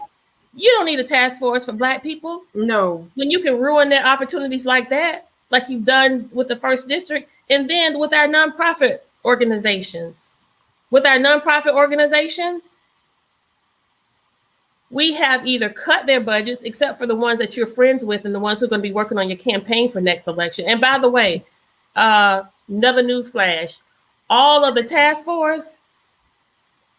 You don't need a task force for Black people. No. When you can ruin their opportunities like that, like you've done with the first district, and then with our nonprofit organizations. With our nonprofit organizations, we have either cut their budgets, except for the ones that you're friends with and the ones who are going to be working on your campaign for next election. And by the way, another news flash, all of the task force,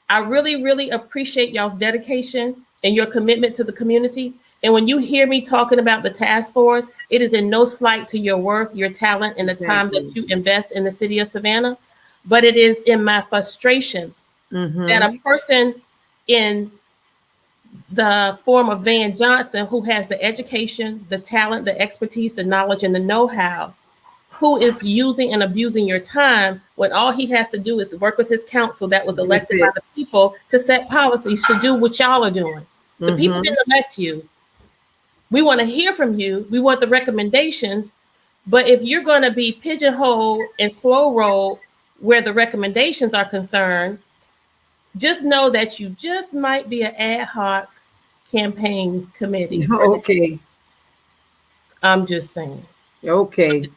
I really, really appreciate y'all's dedication and your commitment to the community. And when you hear me talking about the task force, it is in no slight to your work, your talent, and the time that you invest in the city of Savannah. But it is in my frustration that a person in the form of Van Johnson, who has the education, the talent, the expertise, the knowledge, and the know-how, who is using and abusing your time when all he has to do is work with his council that was elected by the people to set policies to do what y'all are doing. The people didn't elect you. We want to hear from you. We want the recommendations. But if you're going to be pigeonholed and slow rolled where the recommendations are concerned, just know that you just might be an ad hoc campaign committee. Okay. I'm just saying. Okay.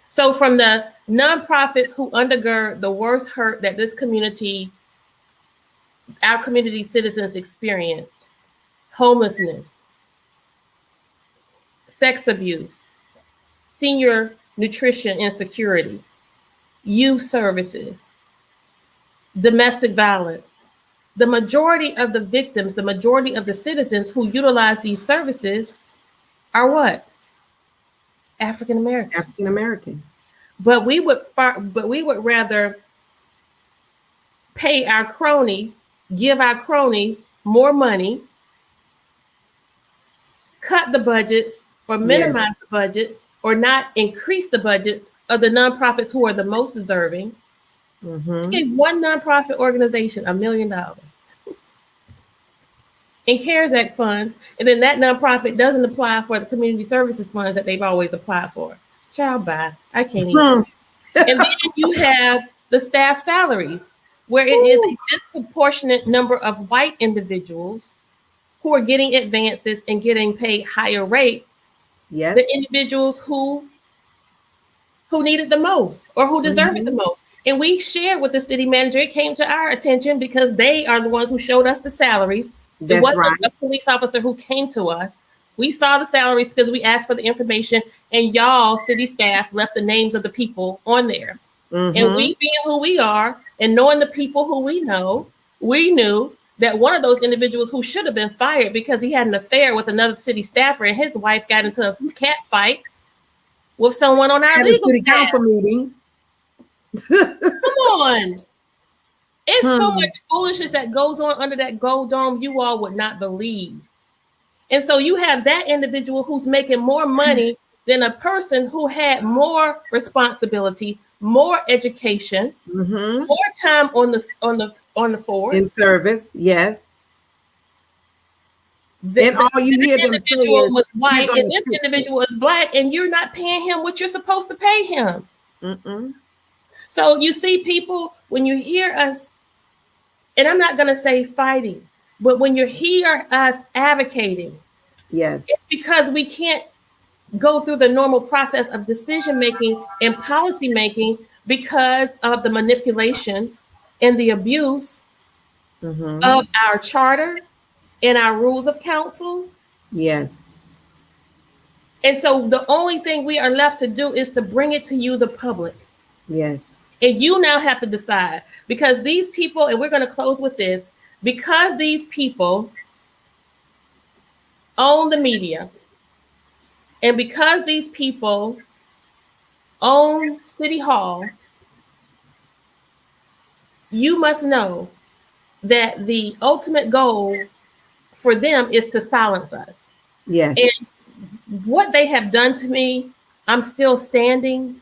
So from the nonprofits who undergird the worst hurt that this community, our community citizens experience, homelessness, sex abuse, senior nutrition insecurity, youth services, domestic violence. The majority of the victims, the majority of the citizens who utilize these services are what? African American. African American. But we would rather pay our cronies, give our cronies more money, cut the budgets or minimize the budgets or not increase the budgets of the nonprofits who are the most deserving. We gave one nonprofit organization $1 million in CARES Act funds, and then that nonprofit doesn't apply for the community services funds that they've always applied for. Child, bye. I can't even. And then you have the staff salaries, where it is a disproportionate number of white individuals who are getting advances and getting paid higher rates. Yes. The individuals who need it the most or who deserve it the most. And we shared with the city manager. It came to our attention because they are the ones who showed us the salaries. It wasn't a police officer who came to us. We saw the salaries because we asked for the information, and y'all city staff left the names of the people on there. And we being who we are and knowing the people who we know, we knew that one of those individuals who should have been fired because he had an affair with another city staffer and his wife got into a cat fight with someone on our legal city council meeting. Come on. It's so much foolishness that goes on under that gold dome you all would not believe. And so you have that individual who's making more money than a person who had more responsibility, more education, more time on the force. In service, yes. And all you hear them say is, was white and this individual is black, and you're not paying him what you're supposed to pay him. So you see, people, when you hear us, and I'm not going to say fighting, but when you hear us advocating, yes, it's because we can't go through the normal process of decision making and policy making because of the manipulation and the abuse of our charter and our rules of council. Yes. And so the only thing we are left to do is to bring it to you, the public. Yes. And you now have to decide, because these people, and we're going to close with this, because these people own the media, and because these people own City Hall, you must know that the ultimate goal for them is to silence us. Yes. And what they have done to me, I'm still standing.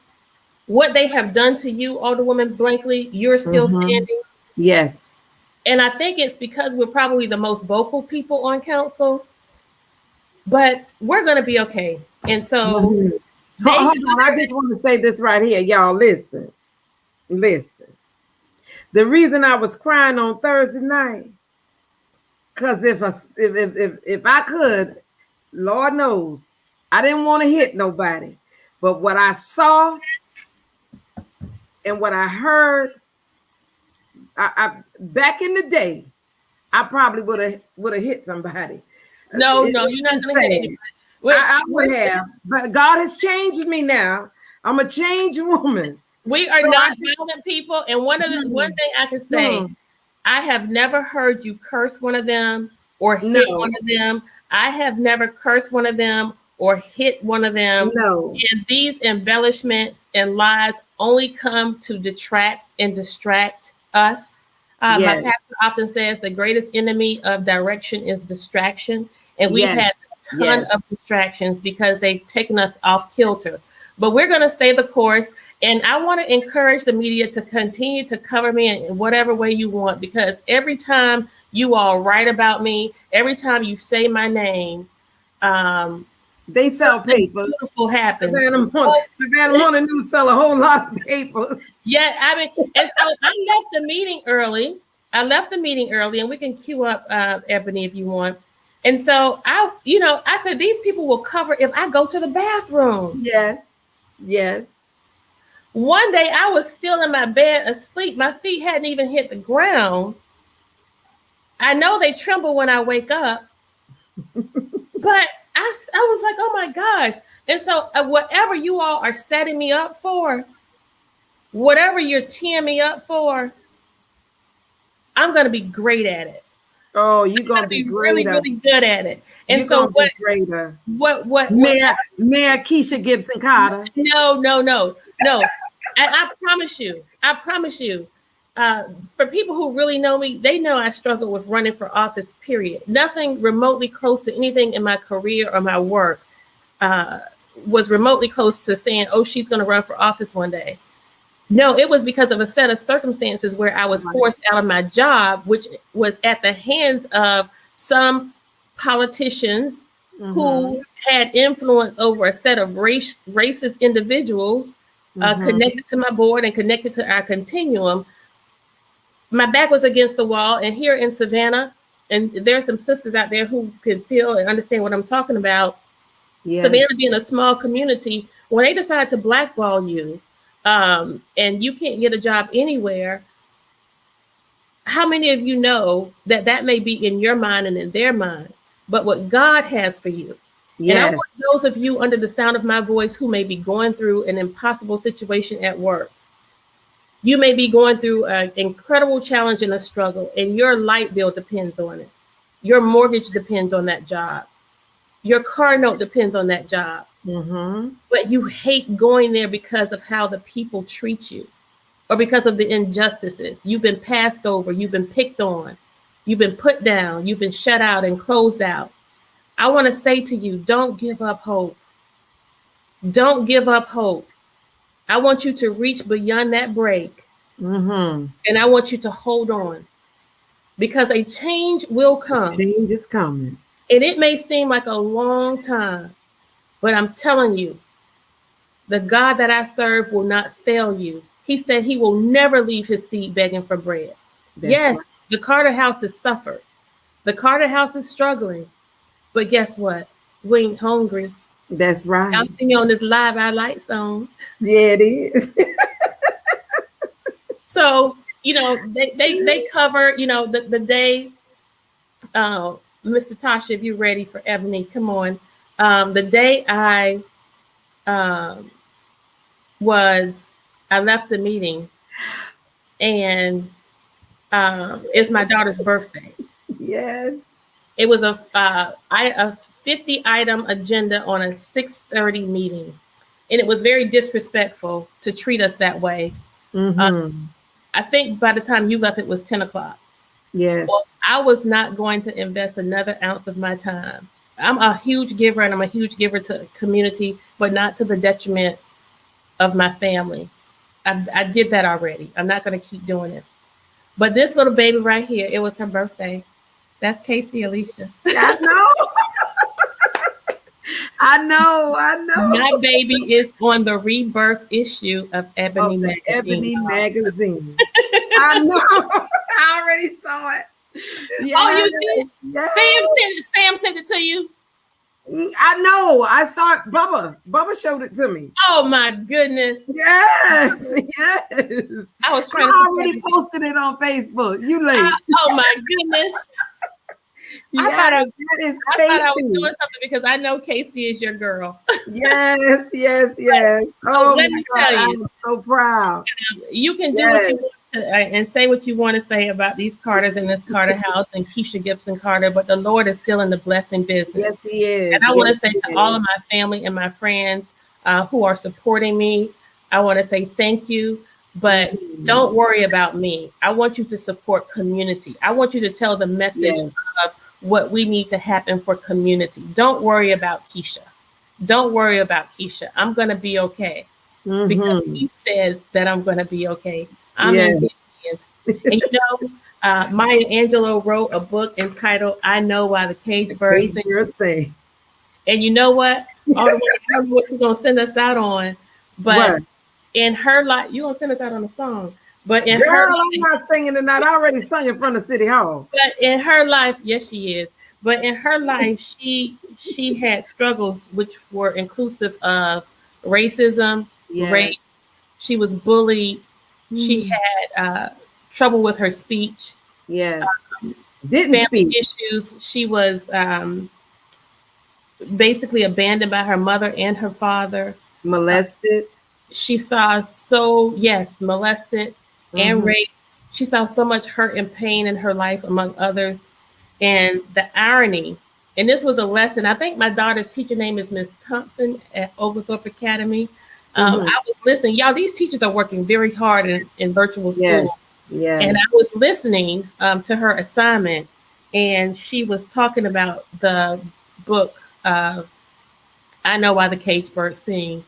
What they have done to you, Alderwoman Blankley, you're still standing. Yes. And I think it's because we're probably the most vocal people on council, but we're going to be okay. And so hold on, I just want to say this right here. Y'all listen. The reason I was crying on Thursday night, because if I could, Lord knows, I didn't want to hit nobody. But what I saw and what I heard, I back in the day, I probably would have hit somebody. No, you're not going to hit anybody. I would have, but God has changed me now. I'm a changed woman. We are not violent people, and one thing I can say, I have never heard you curse one of them or hit one of them. I have never cursed one of them or hit one of them. No. And these embellishments and lies only come to detract and distract us. My pastor often says the greatest enemy of direction is distraction. And we've had a ton of distractions because they've taken us off kilter. But we're going to stay the course. And I want to encourage the media to continue to cover me in whatever way you want, because every time you all write about me, every time you say my name, they sell paper. Beautiful happens. Savannah Morning News sell a whole lot of paper. Yeah, I mean, and so I left the meeting early. And we can queue up Ebony if you want. And so I said, these people will cover if I go to the bathroom. Yes. One day I was still in my bed asleep. My feet hadn't even hit the ground. I know they tremble when I wake up, but I was like, oh my gosh, And so whatever you all are setting me up for, whatever you're teeing me up for, I'm going to be great at it. Oh, you're going to be really, greater. really good at it. And you're so going to be greater. What Mayor Keisha Gibson-Carter. No. I promise you, for people who really know me, they know I struggle with running for office, period. Nothing remotely close to anything in my career or my work was remotely close to saying, oh, she's going to run for office one day. No, it was because of a set of circumstances where I was forced out of my job, which was at the hands of some politicians who had influence over a set of racist individuals connected to my board and connected to our continuum. My back was against the wall, and here in Savannah, and there are some sisters out there who can feel and understand what I'm talking about. Yes. Savannah being a small community, when they decide to blackball you, and you can't get a job anywhere, how many of you know that may be in your mind and in their mind, but what God has for you? Yes. And I want those of you under the sound of my voice who may be going through an impossible situation at work. You may be going through an incredible challenge and a struggle, and your light bill depends on it. Your mortgage depends on that job. Your car note depends on that job. But you hate going there because of how the people treat you or because of the injustices. You've been passed over. You've been picked on. You've been put down. You've been shut out and closed out. I want to say to you, don't give up hope. Don't give up hope. I want you to reach beyond that break. And I want you to hold on, because a change will come. Change is coming. And it may seem like a long time, but I'm telling you, the God that I serve will not fail you. He said he will never leave his seed begging for bread. Yes, right. The Carter house has suffered. The Carter house is struggling. But guess what? We ain't hungry. That's right. I'm seeing on this live our lights on. Yeah, it is. So, they cover, the day, Mr. Tasha, if you're ready for Ebony, come on. The day I left the meeting, and it's my daughter's birthday. Yes. It was a 50-item agenda on a 6:30 meeting, and it was very disrespectful to treat us that way. I think by the time you left, it was 10 o'clock. Yes. Well, I was not going to invest another ounce of my time. I'm a huge giver, and I'm a huge giver to community, but not to the detriment of my family. I did that already. I'm not going to keep doing it. But this little baby right here, it was her birthday. That's Casey Alicia. I know. I know. My baby is on the rebirth issue of Ebony Magazine. Ebony Magazine. I know. I already saw it. Yes. Oh, you did? Yes. Sam sent it to you? I know. I saw it. Bubba showed it to me. Oh my goodness. Yes. I was trying to already posted it on Facebook. You late. Oh my goodness. I thought I was doing something because I know Casey is your girl. Yes. Oh, let me tell you. I'm so proud. You can do what you want to and say what you want to say about these Carters in this Carter house and Keisha Gibson-Carter, but the Lord is still in the blessing business. Yes, he is. And I want to say to all of my family and my friends who are supporting me, I want to say thank you. But don't worry about me. I want you to support community. I want you to tell the message of what we need to happen for community. Don't worry about Keisha. Don't worry about Keisha. I'm going to be okay. Because he says that I'm going to be okay. I'm in his hands. And Maya Angelou wrote a book entitled "I Know Why the Caged Bird Sings." And you know what? I don't know what you're going to send us out on, but in her life, you're going to send us out on a song. But in her life, I'm not singing tonight. I already sung in front of City Hall. But in her life, yes, she is. But in her life, she had struggles which were inclusive of racism, rape. She was bullied. She had trouble with her speech. Yes. Family issues. She was basically abandoned by her mother and her father. Molested. She saw molested and raped. She saw so much hurt and pain in her life, among others. And the irony, and this was a lesson. I think my daughter's teacher name is Miss Thompson at Oglethorpe Academy. I was listening. Y'all, these teachers are working very hard in virtual school. Yes. And I was listening to her assignment, and she was talking about the book, I Know Why the Caged Birds Sing.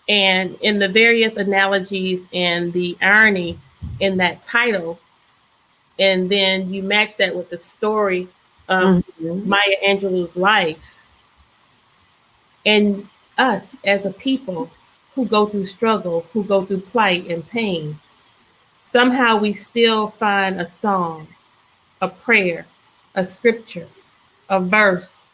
And in the various analogies and the irony in that title, and then you match that with the story of Maya Angelou's life, and us as a people who go through struggle, who go through plight and pain, somehow we still find a song, a prayer, a scripture, a verse,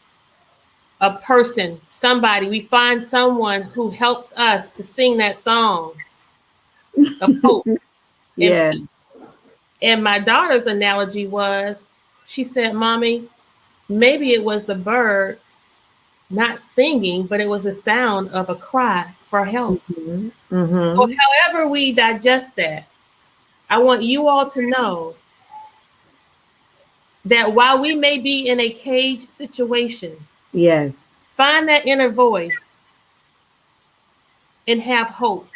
a person, somebody. We find someone who helps us to sing that song of hope. Yeah. And my daughter's analogy was, she said, Mommy, maybe it was the bird not singing, but it was the sound of a cry for help. So however we digest that, I want you all to know that while we may be in a caged situation, yes, find that inner voice and have hope.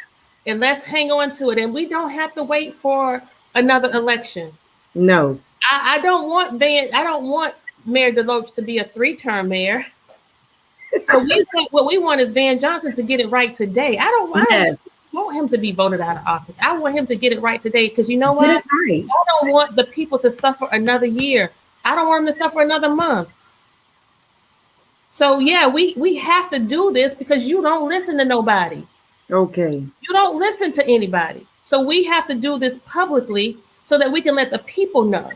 And let's hang on to it. And we don't have to wait for another election. No. I don't want Mayor DeLoach to be a 3-term mayor. So what we want is Van Johnson to get it right today. I don't want him to be voted out of office. I want him to get it right today, because you know what? Get it right. I don't want the people to suffer another year. I don't want them to suffer another month. So yeah, we have to do this, because you don't listen to nobody. Okay. You don't listen to anybody. So we have to do this publicly so that we can let the people know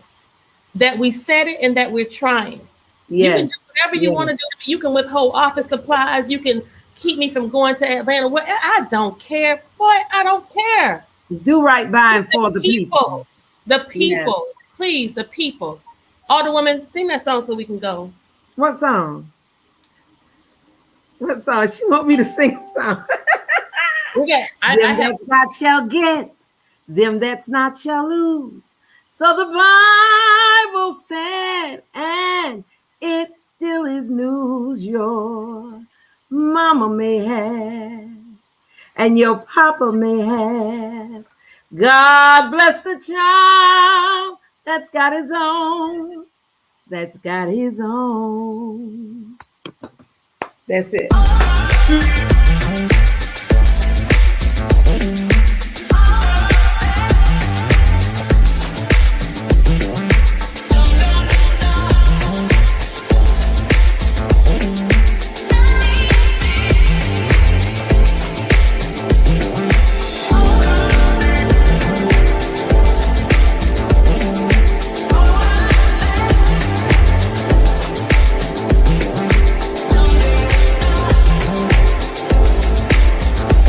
that we said it and that we're trying. Yes. You can do whatever you want to do. You can withhold office supplies. You can keep me from going to Atlanta. I don't care. Boy, I don't care. Do right by and for the people. The people. Yes. Please, the people. Alderwoman, sing that song so we can go. What song? What song? She want me to sing a song. Okay. Them that's not shall get, them that's not shall lose. So the Bible said, and it still is news. Your mama may have, and your papa may have. God bless the child that's got his own. That's got his own. That's it.